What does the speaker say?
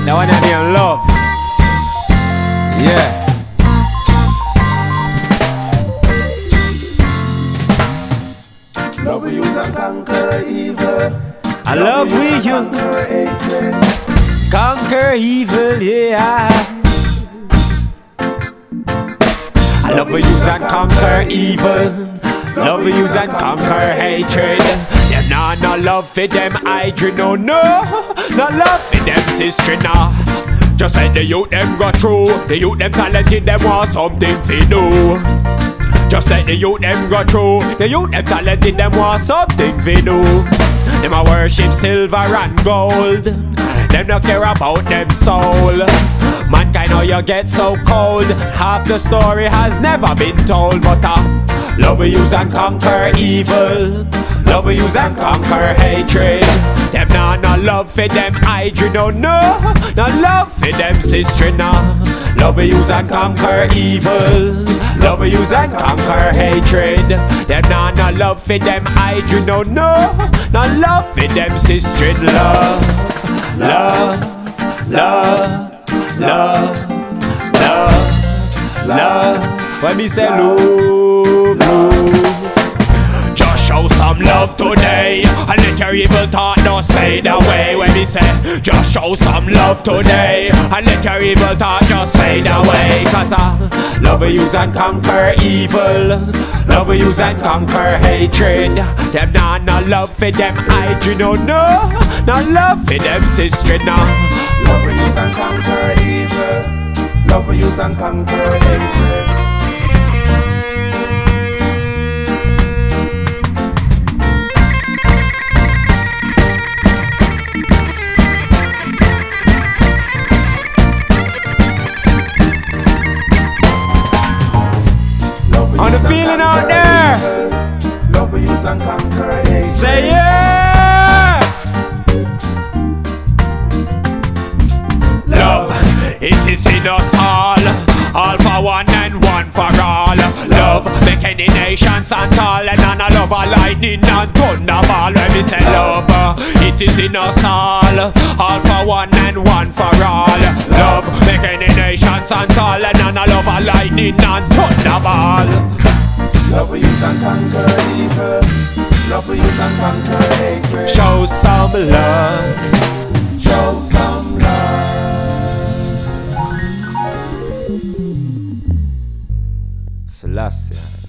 That one I need love. Yeah. Love we use and conquer evil. I love we you conquer evil, yeah. I love we use and conquer evil. Love we use and conquer hatred. Them nah no love for them hydra, no no. No love for them sister, nah. Just let the youth them go through. The youth them talented, them want something to do. Just let the youth them go through. The youth them talented, them want something to do. Them a worship silver and gold. Them no care about them soul. Mankind, how you get so cold. Half the story has never been told. But love we use and conquer evil. Love we use and conquer hatred. Them nah no love for them hydra, no no. No love for them sister, nah. Love we use and conquer evil. Love we use and conquer hatred. Them nah no love for them hydra, no no. No love for them sister, love. Love, love, love, love, love. When me say love, love. Just show some love today, and let your evil thought just fade away. When me say, just show some love today, and let your evil thought just fade away. Cause love we use and conquer evil. Love we use and conquer hatred. Them nah no love for them hydra, no no. No love for them sister, no. Love we use and conquer evil. Love we use and conquer hatred. On the feeling out there. Love we use and conquer hatred. Say yeah. Love, it is in us all for one and one for all. Love, make any nation stand tall, and none of love a lightning and thunderball. When we say love, it is in us all for one and one for all. Love, make any nation stand tall, and none of love a lightning and thunderball. Love we use and conquer evil. Love we use and conquer hatred. Show some love. Show some love. Selassie.